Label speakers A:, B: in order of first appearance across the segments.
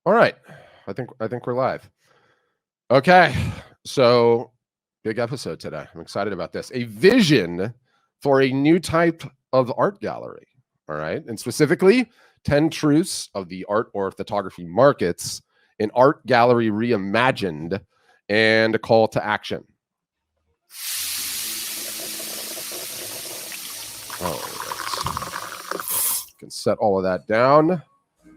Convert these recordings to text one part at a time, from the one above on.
A: All right. I think we're live. Okay. So big episode today. I'm excited about this. A vision for a new type of art gallery. All right. And specifically 10 truths of the art or photography markets, an art gallery reimagined, and a call to action. All right. Can set all of that down.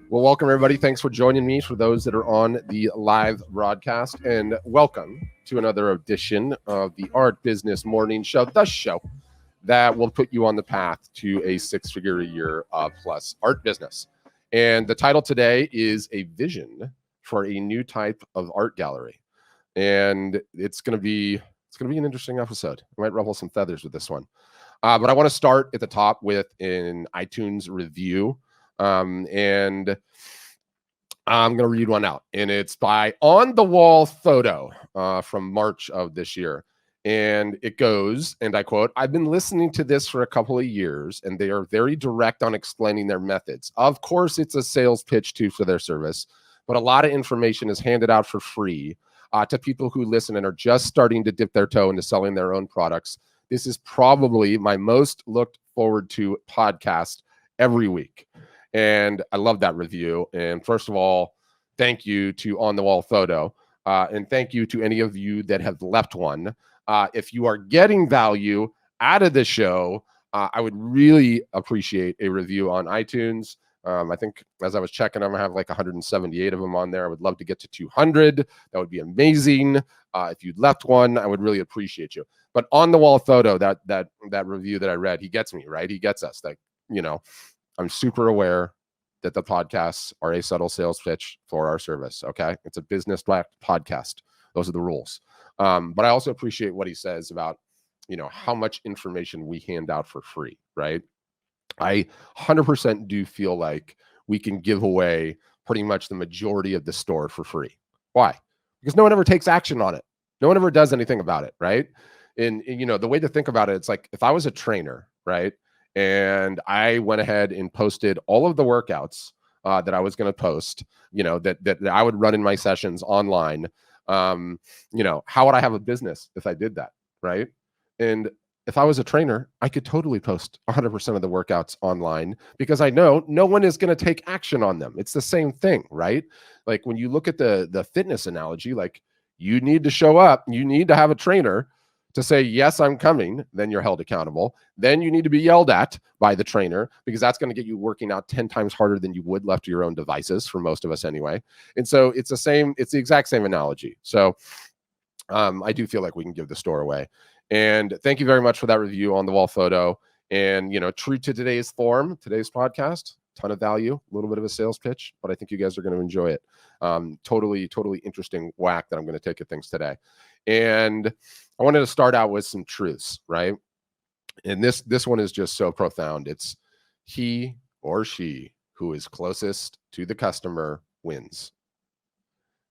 A: Well, welcome everybody. Thanks for joining me for those that are on the live broadcast, and welcome to another edition of the Art Business Morning Show, the show that will put you on the path to a six-figure a year plus art business. And the title today is A Vision for a New Type of Art Gallery. And it's going to be an interesting episode. I might ruffle some feathers with this one. But I want to start at the top with an iTunes review. And I'm going to read one out, and it's by On the Wall Photo from March of this year. And it goes, and I quote, "I've been listening to this for a couple of years, and they are very direct on explaining their methods. Of course, it's a sales pitch too for their service, but a lot of information is handed out for free to people who listen and are just starting to dip their toe into selling their own products. This is probably my most looked forward to podcast every week." And I love that review. And first of all, thank you to On the Wall Photo. And thank you to any of you that have left one. If you are getting value out of the show, I would really appreciate a review on iTunes. I think as I was checking them, I have like 178 of them on there. I would love to get to 200. That would be amazing. If you'd left one, I would really appreciate you. But On the Wall Photo, that review that I read, he gets me, right? He gets us. Like, you know, I'm super aware that the podcasts are a subtle sales pitch for our service. Okay. It's a business podcast. Those are the rules. But I also appreciate what he says about, how much information we hand out for free, right? I 100% do feel like we can give away pretty much the majority of the store for free. Why? Because no one ever takes action on it. No one ever does anything about it, right? And the way to think about it, it's like if I was a trainer, right? And I went ahead and posted all of the workouts that I was going to post, that I would run in my sessions online. How would I have a business if I did that, right? And if I was a trainer, I could totally post 100% of the workouts online because I know no one is going to take action on them. It's the same thing, right? Like when you look at the fitness analogy, like you need to show up, you need to have a trainer to say, yes, I'm coming, then you're held accountable. Then you need to be yelled at by the trainer because that's going to get you working out 10 times harder than you would left to your own devices for most of us anyway. And so it's the exact same analogy. So I do feel like we can give the store away. And thank you very much for that review On the Wall Photo. And, true to today's form, today's podcast, ton of value, a little bit of a sales pitch, but I think you guys are going to enjoy it. Totally interesting whack that I'm going to take at things today. And I wanted to start out with some truths, right? And this one is just so profound. It's he or she who is closest to the customer wins.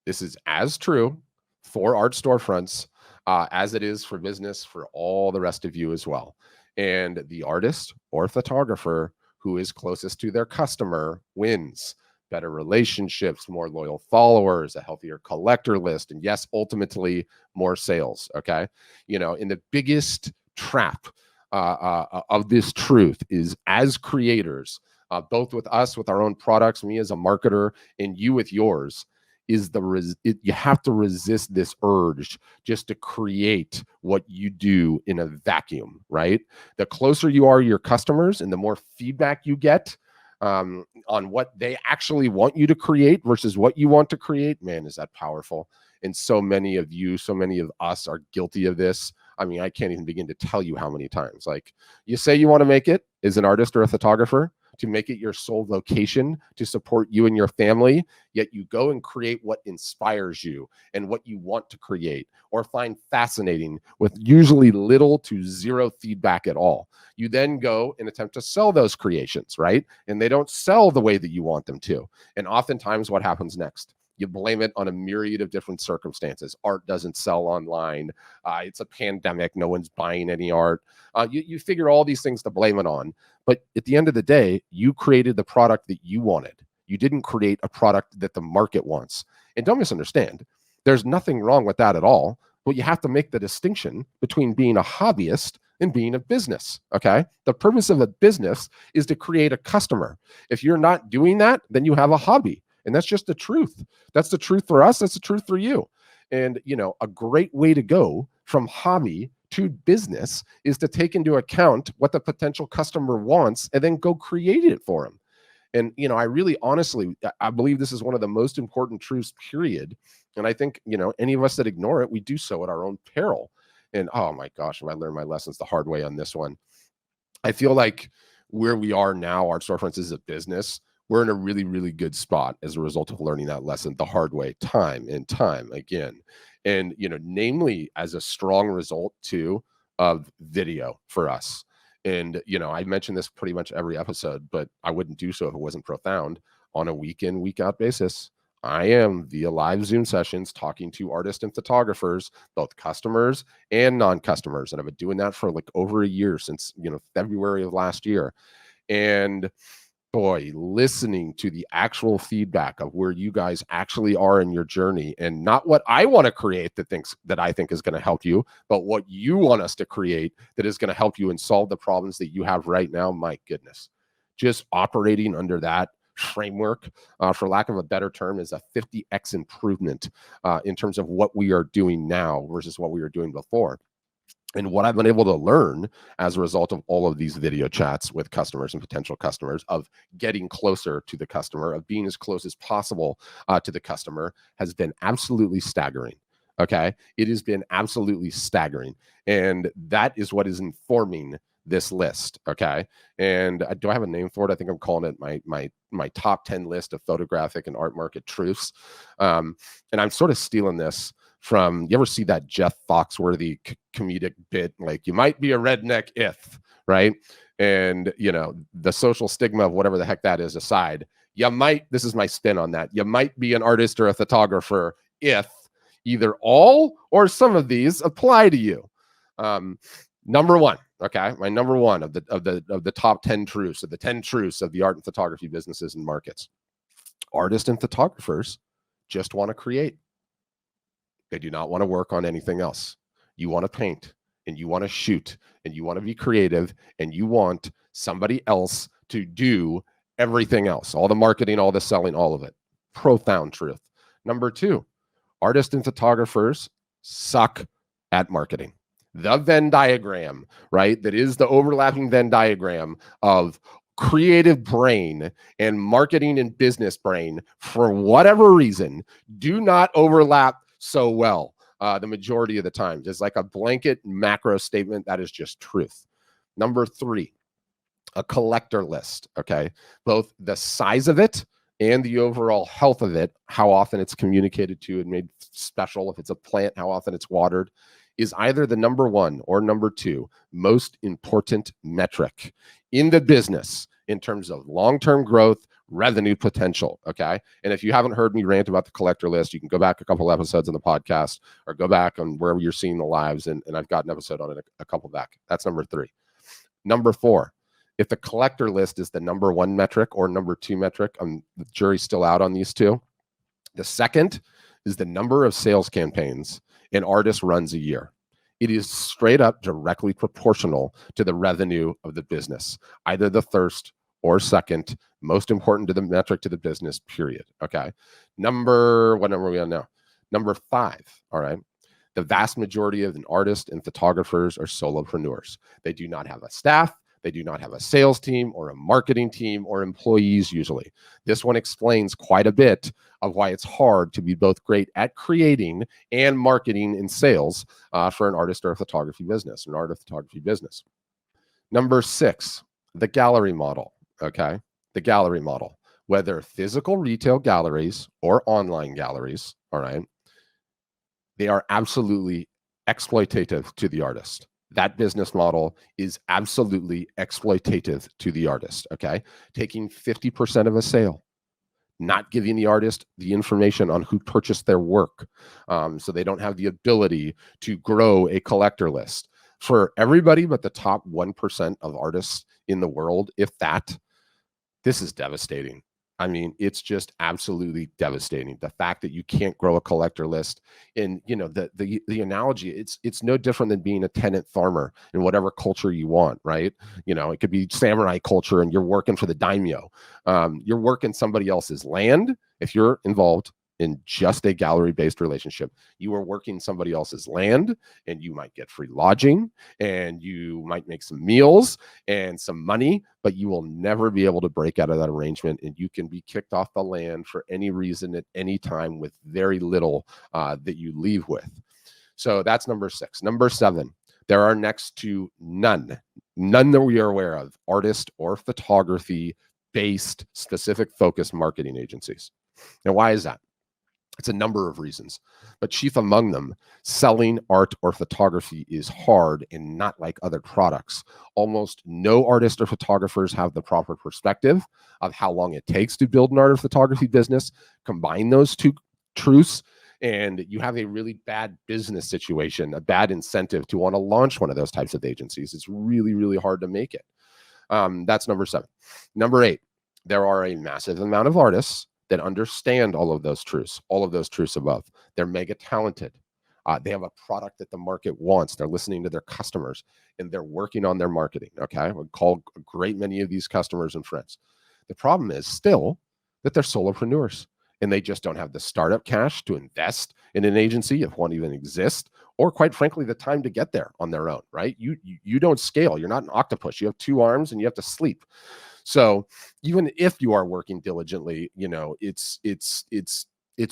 A: This is as true for Art Storefronts as it is for business for all the rest of you as well. And the artist or photographer who is closest to their customer wins. Better relationships, more loyal followers, a healthier collector list, and yes, ultimately more sales. Okay. And the biggest trap of this truth is as creators, both with us, with our own products, me as a marketer, and you with yours, is you have to resist this urge just to create what you do in a vacuum, right? The closer you are to your customers and the more feedback you get, on what they actually want you to create versus what you want to create, man, is that powerful. And so many of us are guilty of this. I mean, I can't even begin to tell you how many times. Like, you say you want to make it as an artist or a photographer, to make it your sole vocation to support you and your family, yet you go and create what inspires you and what you want to create or find fascinating with usually little to zero feedback at all. You then go and attempt to sell those creations, right? And they don't sell the way that you want them to. And oftentimes what happens next? You blame it on a myriad of different circumstances. Art doesn't sell online. It's a pandemic. No one's buying any art. You figure all these things to blame it on. But at the end of the day, you created the product that you wanted. You didn't create a product that the market wants. And don't misunderstand, there's nothing wrong with that at all. But you have to make the distinction between being a hobbyist and being a business, okay? The purpose of a business is to create a customer. If you're not doing that, then you have a hobby. And that's just the truth. That's the truth for us. That's the truth for you. And, a great way to go from hobby to business is to take into account what the potential customer wants and then go create it for them. And, I really honestly, I believe this is one of the most important truths, period. And I think, any of us that ignore it, we do so at our own peril. And oh my gosh, have I learned my lessons the hard way on this one. I feel like where we are now, Art Storefronts is a business. We're in a really, really good spot as a result of learning that lesson the hard way, time and time again. And, namely as a strong result too of video for us. And, I mention this pretty much every episode, but I wouldn't do so if it wasn't profound. On a week in, week out basis, I am via live Zoom sessions talking to artists and photographers, both customers and non-customers. And I've been doing that for like over a year since, February of last year. And boy, listening to the actual feedback of where you guys actually are in your journey, and not what I want to create that I think is going to help you, but what you want us to create that is going to help you and solve the problems that you have right now. My goodness, just operating under that framework, for lack of a better term, is a 50x improvement in terms of what we are doing now versus what we were doing before. And what I've been able to learn as a result of all of these video chats with customers and potential customers, of getting closer to the customer, of being as close as possible to the customer, has been absolutely staggering. Okay. It has been absolutely staggering. And that is what is informing this list. Okay. And do I have a name for it? I think I'm calling it my top 10 list of photographic and art market truths. And I'm sort of stealing this from, you ever see that Jeff Foxworthy comedic bit, like, you might be a redneck if, right? And, the social stigma of whatever the heck that is aside, this is my spin on that. You might be an artist or a photographer if either all or some of these apply to you. Number one, okay, my number one of the top 10 truths, of the 10 truths of the art and photography businesses and markets. Artists and photographers just want to create. They do not want to work on anything else. You want to paint, and you want to shoot, and you want to be creative, and you want somebody else to do everything else, all the marketing, all the selling, all of it. Profound truth. Number two, artists and photographers suck at marketing. The Venn diagram, right? That is the overlapping Venn diagram of creative brain and marketing and business brain, for whatever reason, do not overlap so well the majority of the time. Just like a blanket macro statement, that is just truth. Number three, a collector list. Okay, both the size of it and the overall health of it, how often it's communicated to and made special, if it's a plant, how often it's watered, is either the number one or number two most important metric in the business in terms of long-term growth, revenue potential. Okay. And if you haven't heard me rant about the collector list, you can go back a couple episodes on the podcast, or go back on wherever you're seeing the lives. And I've got an episode on it a couple back. That's number three. Number four, if the collector list is the number one metric or number two metric, the jury's still out on these two. The second is the number of sales campaigns an artist runs a year. It is straight up directly proportional to the revenue of the business, either the first or second most important to the metric to the business, period. Okay. What number are we on now? Number five. All right. The vast majority of an artist and photographers are solopreneurs. They do not have a staff. They do not have a sales team or a marketing team or employees usually. This one explains quite a bit of why it's hard to be both great at creating and marketing and sales for an artist or a photography business, an art or photography business. Number six, the gallery model. Okay. The gallery model, whether physical retail galleries or online galleries. All right. They are absolutely exploitative to the artist. That business model is absolutely exploitative to the artist. Okay. Taking 50% of a sale, not giving the artist the information on who purchased their work. So they don't have the ability to grow a collector list for everybody but the top 1% of artists in the world. If that, this is devastating. I mean, it's just absolutely devastating. The fact that you can't grow a collector list, and you know, the analogy, it's no different than being a tenant farmer in whatever culture you want, right? You know, it could be samurai culture, and you're working for the daimyo. You're working somebody else's land. If you're involved in just a gallery-based relationship, you are working somebody else's land, and you might get free lodging, and you might make some meals and some money, but you will never be able to break out of that arrangement, and you can be kicked off the land for any reason at any time with very little that you leave with. So that's number 6. Number 7, there are next to none that we are aware of, artist or photography based specific focused marketing agencies. Now, why is that? It's a number of reasons, but chief among them, selling art or photography is hard and not like other products. Almost no artists or photographers have the proper perspective of how long it takes to build an art or photography business. Combine those two truths, and you have a really bad business situation, a bad incentive to want to launch one of those types of agencies. It's really, really hard to make it. That's number 7. Number 8, there are a massive amount of artists that understand all of those truths above. They're mega talented. They have a product that the market wants. They're listening to their customers, and they're working on their marketing. Okay, I would call a great many of these customers and friends. The problem is still that they're solopreneurs, and they just don't have the startup cash to invest in an agency, if one even exists, or quite frankly, the time to get there on their own, right? You don't scale. You're not an octopus. You have 2 arms and you have to sleep. So even if you are working diligently, you know, it's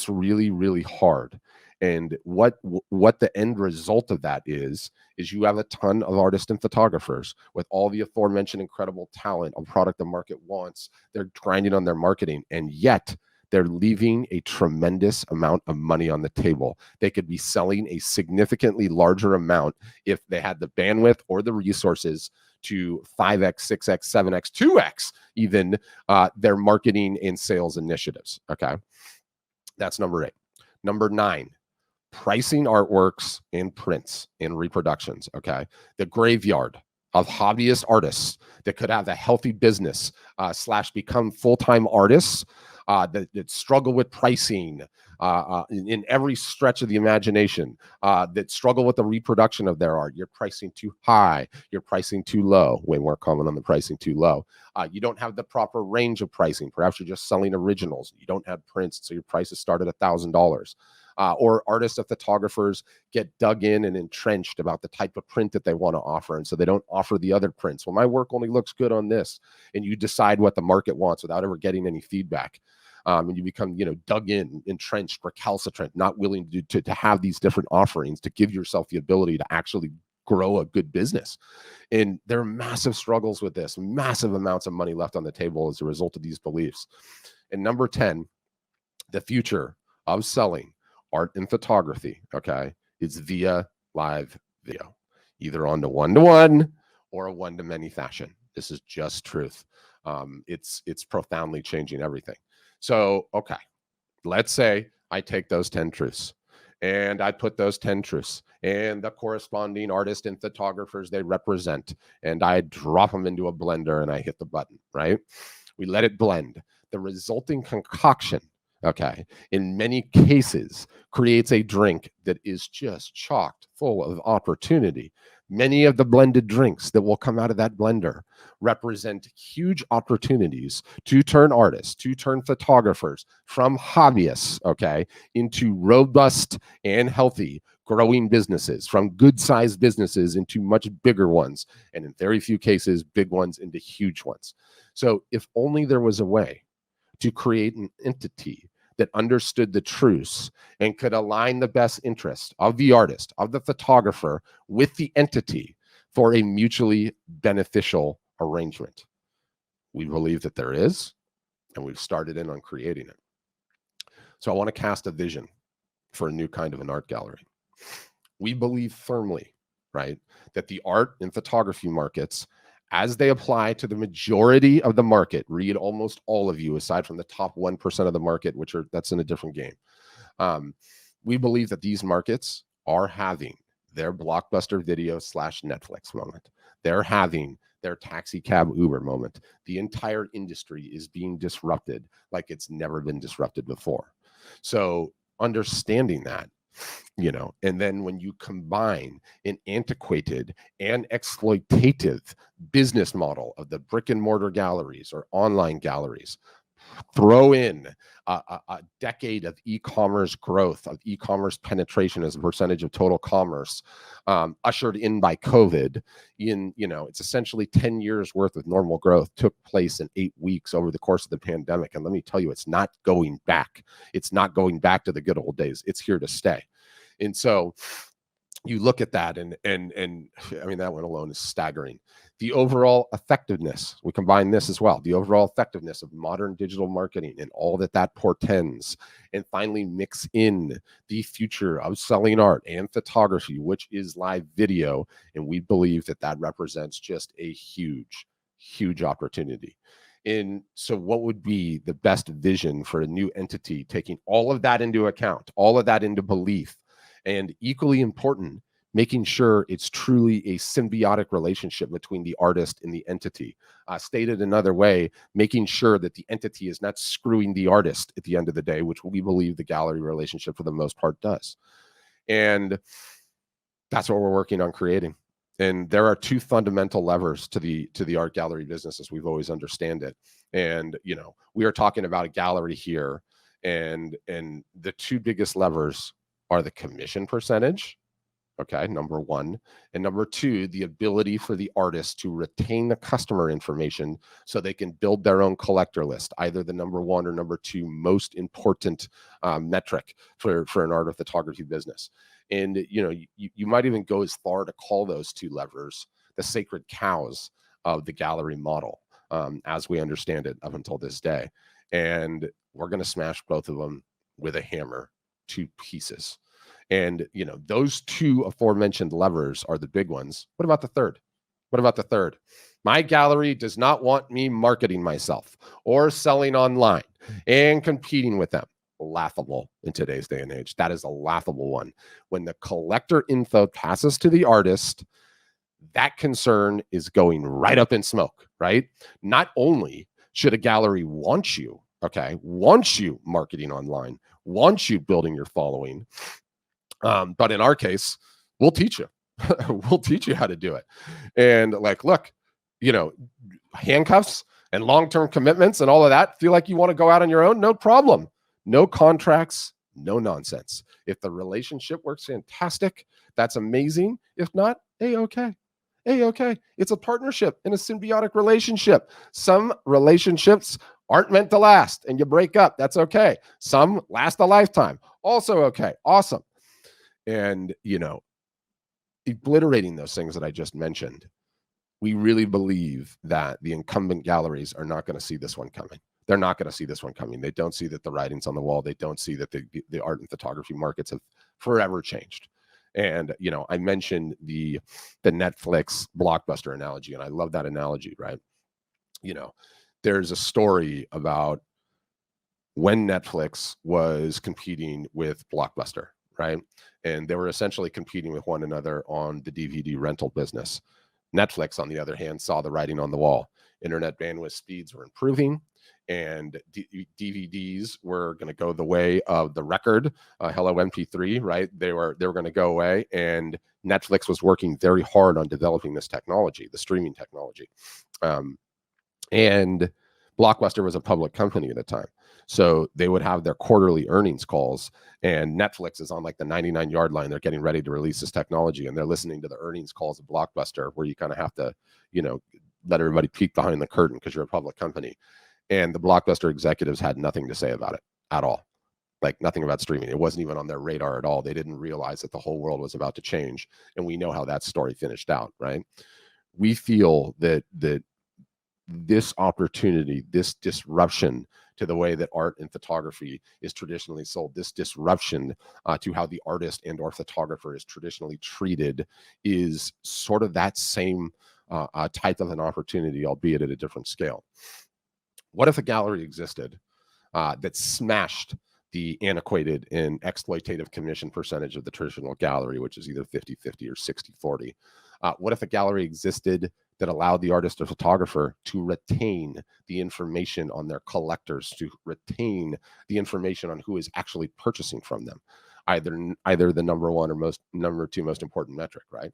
A: really, really hard. And what the end result of that is you have a ton of artists and photographers with all the aforementioned incredible talent, a product the market wants. They're grinding on their marketing, and yet they're leaving a tremendous amount of money on the table. They could be selling a significantly larger amount if they had the bandwidth or the resources to 5x, 6x, 7x, 2x, even their marketing and sales initiatives. Okay. That's number 8. Number 9, pricing artworks and prints and reproductions. Okay. The graveyard of hobbyist artists that could have a healthy business / become full-time artists that struggle with pricing in every stretch of the imagination, that struggle with the reproduction of their art. You're pricing too high. You're pricing too low. Way more common on the pricing too low. You don't have the proper range of pricing. Perhaps you're just selling originals. You don't have prints, so your prices start at $1,000. Or artists or photographers get dug in and entrenched about the type of print that they want to offer, and so they don't offer the other prints. Well, my work only looks good on this, and you decide what the market wants without ever getting any feedback. And you become, you know, dug in, entrenched, recalcitrant, not willing to have these different offerings to give yourself the ability to actually grow a good business. And there are massive struggles with this, massive amounts of money left on the table as a result of these beliefs. And number 10, the future of selling art and photography, okay, is via live video, either on the one-to-one or a one-to-many fashion. This is just truth. It's profoundly changing everything. So, okay, let's say I take those 10 truths and I put those 10 truths and the corresponding artists and photographers they represent, and I drop them into a blender and I hit the button, right? We let it blend. The resulting concoction, okay, in many cases creates a drink that is just chocked full of opportunity. Many of the blended drinks that will come out of that blender represent huge opportunities to turn artists, to turn photographers from hobbyists, okay, into robust and healthy growing businesses, from good-sized businesses into much bigger ones, and in very few cases, big ones into huge ones. So if only there was a way to create an entity that understood the truths and could align the best interest of the artist, of the photographer, with the entity for a mutually beneficial arrangement. We believe that there is, and we've started in on creating it. So I want to cast a vision for a new kind of an art gallery. We believe firmly, right, that the art and photography markets, as they apply to the majority of the market, read almost all of you, aside from the top 1% of the market, that's in a different game. We believe that these markets are having their blockbuster video / Netflix moment. They're having their taxi cab Uber moment. The entire industry is being disrupted like it's never been disrupted before. So understanding that, and then when you combine an antiquated and exploitative business model of the brick and mortar galleries or online galleries, throw in a decade of e-commerce growth, of e-commerce penetration as a percentage of total commerce, ushered in by COVID. It's essentially 10 years worth of normal growth took place in 8 weeks over the course of the pandemic. And let me tell you, it's not going back. It's not going back to the good old days. It's here to stay. And so you look at that, and I mean, that one alone is staggering. The overall effectiveness, we combine this as well, the overall effectiveness of modern digital marketing and all that portends, and finally mix in the future of selling art and photography, which is live video. And we believe that represents just a huge, huge opportunity. And so what would be the best vision for a new entity, taking all of that into account, all of that into belief, and equally important, making sure it's truly a symbiotic relationship between the artist and the entity. Stated another way, making sure that the entity is not screwing the artist at the end of the day, which we believe the gallery relationship for the most part does. And that's what we're working on creating. And there are two fundamental levers to the art gallery business as we've always understand it. And, we are talking about a gallery here, and the two biggest levers are the commission percentage, okay, number one, and number two, the ability for the artist to retain the customer information so they can build their own collector list, either the number one or number two most important metric for an art or photography business. And you might even go as far to call those two levers the sacred cows of the gallery model, as we understand it up until this day. And we're going to smash both of them with a hammer to pieces. And those two aforementioned levers are the big ones. What about the third? My gallery does not want me marketing myself or selling online and competing with them. Laughable in today's day and age. That is a laughable one. When the collector info passes to the artist, that concern is going right up in smoke, right? Not only should a gallery want you marketing online, want you building your following, but in our case, we'll teach you. We'll teach you how to do it. And look, handcuffs and long-term commitments and all of that, feel like you want to go out on your own? No problem. No contracts, no nonsense. If the relationship works, fantastic. That's amazing. If not, A-okay. It's a partnership and a symbiotic relationship. Some relationships aren't meant to last and you break up. That's okay. Some last a lifetime. Also okay. Awesome. And, obliterating those things that I just mentioned, we really believe that the incumbent galleries are not going to see this one coming. They're not going to see this one coming. They don't see that the writing's on the wall. They don't see that the art and photography markets have forever changed. And, I mentioned the Netflix Blockbuster analogy, and I love that analogy, right? There's a story about when Netflix was competing with Blockbuster, right? And they were essentially competing with one another on the DVD rental business. Netflix, on the other hand, saw the writing on the wall. Internet bandwidth speeds were improving, and DVDs were going to go the way of the record. Hello MP3, right? They were going to go away, and Netflix was working very hard on developing this technology, the streaming technology. And Blockbuster was a public company at the time, so they would have their quarterly earnings calls, and Netflix is on the 99-yard line. They're getting ready to release this technology, and they're listening to the earnings calls of Blockbuster, where you kind of have to, let everybody peek behind the curtain because you're a public company. And the Blockbuster executives had nothing to say about it at all. Nothing about streaming. It wasn't even on their radar at all. They didn't realize that the whole world was about to change. And we know how that story finished out, right? We feel that this opportunity, this disruption to the way that art and photography is traditionally sold, this disruption to how the artist and or photographer is traditionally treated, is sort of that same type of an opportunity, albeit at a different scale. What if a gallery existed that smashed the antiquated and exploitative commission percentage of the traditional gallery, which is either 50-50 or 60-40? What if a gallery existed that allowed the artist or photographer to retain the information on their collectors, to retain the information on who is actually purchasing from them. Either the number 1 or number 2 most important metric, right?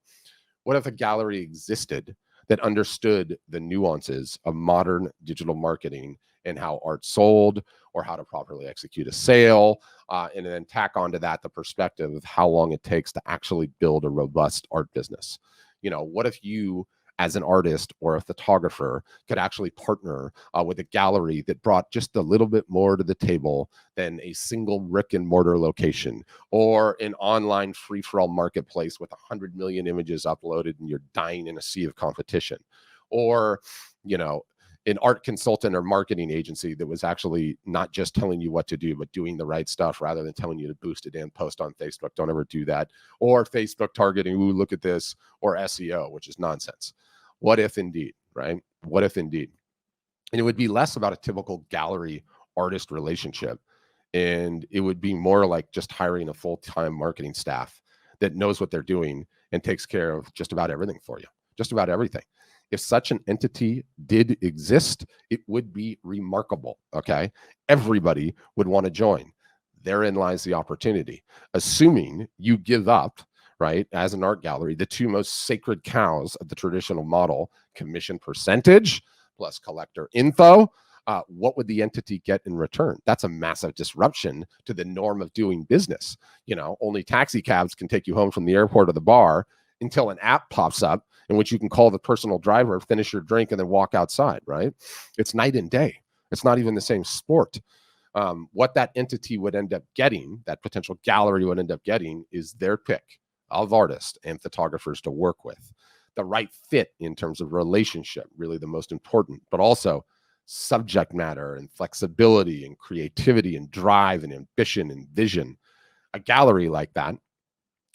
A: What if a gallery existed that understood the nuances of modern digital marketing and how art sold, or how to properly execute a sale, and then tack onto that the perspective of how long it takes to actually build a robust art business? What if you, as an artist or a photographer, could actually partner with a gallery that brought just a little bit more to the table than a single brick and mortar location, or an online free-for-all marketplace with 100 million images uploaded and you're dying in a sea of competition, or an art consultant or marketing agency that was actually not just telling you what to do, but doing the right stuff rather than telling you to boost it and post on Facebook. Don't ever do that. Or Facebook targeting, ooh, look at this, or SEO, which is nonsense. What if indeed, right? What if indeed? And it would be less about a typical gallery artist relationship. And it would be more like just hiring a full-time marketing staff that knows what they're doing and takes care of just about everything for you, just about everything. If such an entity did exist, it would be remarkable, okay? Everybody would want to join. Therein lies the opportunity. Assuming you give up, right, as an art gallery, the 2 most sacred cows of the traditional model, commission percentage plus collector info, what would the entity get in return? That's a massive disruption to the norm of doing business. Only taxi cabs can take you home from the airport or the bar until an app pops up in which you can call the personal driver, finish your drink, and then walk outside, right? It's night and day. It's not even the same sport. What that entity would end up getting, that potential gallery would end up getting, is their pick of artists and photographers to work with. The right fit in terms of relationship, really the most important, but also subject matter and flexibility and creativity and drive and ambition and vision. A gallery like that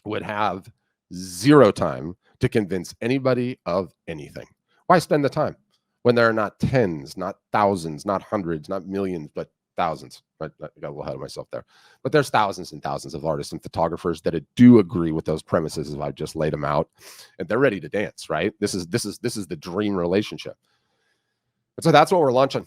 A: would have 0 time to convince anybody of anything. Why spend the time when there are not tens, not thousands, not hundreds, not millions, but thousands? I got a little ahead of myself there. But there's thousands and thousands of artists and photographers that do agree with those premises as I've just laid them out, and they're ready to dance, right? This is the dream relationship. And so that's what we're launching.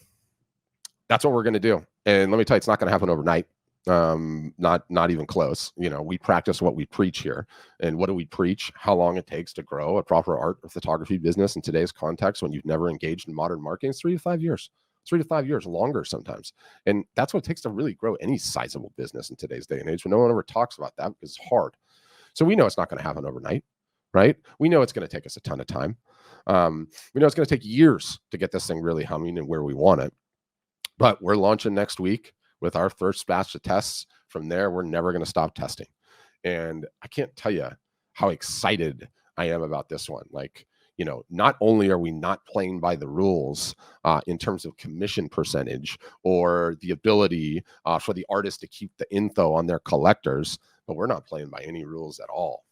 A: That's what we're going to do. And let me tell you, it's not going to happen overnight. Not even close. We practice what we preach here. And what do we preach? How long it takes to grow a proper art or photography business in today's context when you've never engaged in modern marketing? It's 3 to 5 years. 3 to 5 years, longer sometimes. And that's what it takes to really grow any sizable business in today's day and age. But no one ever talks about that because it's hard. So we know it's not going to happen overnight, right? We know it's going to take us a ton of time. We know it's going to take years to get this thing really humming and where we want it. But we're launching next week with our first batch of tests. From there, we're never going to stop testing. And I can't tell you how excited I am about this one. Not only are we not playing by the rules in terms of commission percentage or the ability for the artist to keep the info on their collectors, but we're not playing by any rules at all.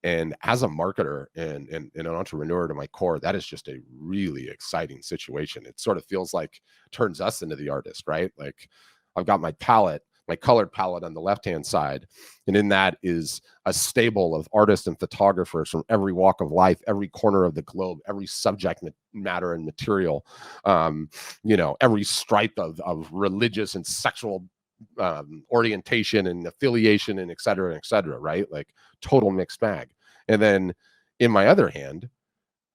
A: And as a marketer and an entrepreneur to my core, that is just a really exciting situation. It sort of feels like turns us into the artist, right? Like I've got my palette, my colored palette on the left-hand side. And in that is a stable of artists and photographers from every walk of life, every corner of the globe, every subject matter and material, every stripe of religious and sexual orientation and affiliation and et cetera, right? Like total mixed bag. And then in my other hand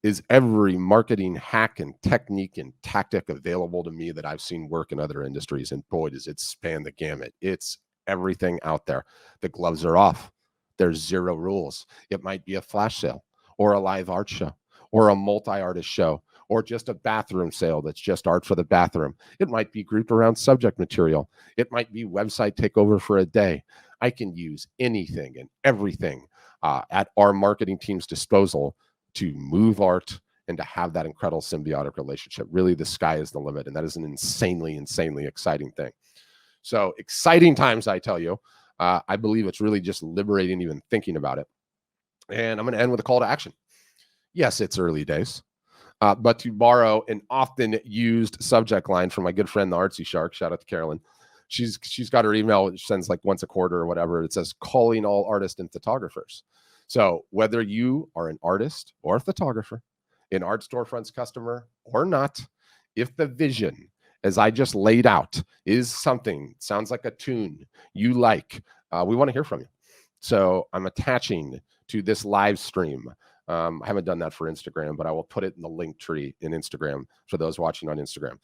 A: is every marketing hack and technique and tactic available to me that I've seen work in other industries. And boy, does it span the gamut. It's everything out there. The gloves are off. There's 0 rules. It might be a flash sale or a live art show or a multi-artist show or just a bathroom sale that's just art for the bathroom. It might be grouped around subject material. It might be website takeover for a day. I can use anything and everything at our marketing team's disposal to move art and to have that incredible symbiotic relationship. Really, the sky is the limit. And that is an insanely exciting thing. So exciting times, I tell you. I believe it's really just liberating even thinking about it. And I'm going to end with a call to action. Yes, it's early days. But to borrow an often used subject line from my good friend, the Artsy Shark, shout out to Carolyn. She's got her email, which sends like once a quarter or whatever. It says, calling all artists and photographers. So whether you are an artist or a photographer, an Art Storefronts customer or not, if the vision, as I just laid out, is something, sounds like a tune you like, we want to hear from you. So I'm attaching to this live stream. I haven't done that for Instagram, but I will put it in the link tree in Instagram for those watching on Instagram.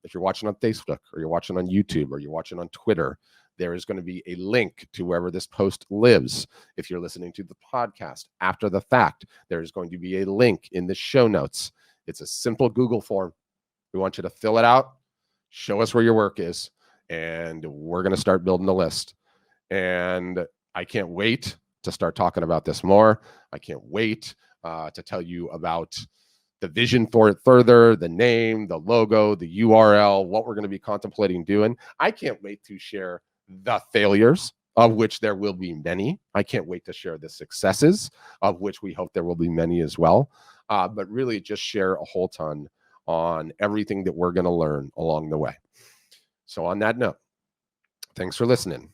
A: If you're watching on Facebook or you're watching on YouTube or you're watching on Twitter, there is going to be a link to wherever this post lives. If you're listening to the podcast after the fact, there is going to be a link in the show notes. It's a simple Google form. We want you to fill it out, show us where your work is, and we're going to start building a list. And I can't wait to start talking about this more. I can't wait to tell you about the vision for it further, the name, the logo, the URL, what we're going to be contemplating doing. I can't wait to share the failures, of which there will be many. I can't wait to share the successes, of which we hope there will be many as well. But really just share a whole ton on everything that we're going to learn along the way. So on that note, thanks for listening.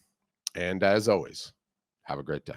A: And as always, have a great day.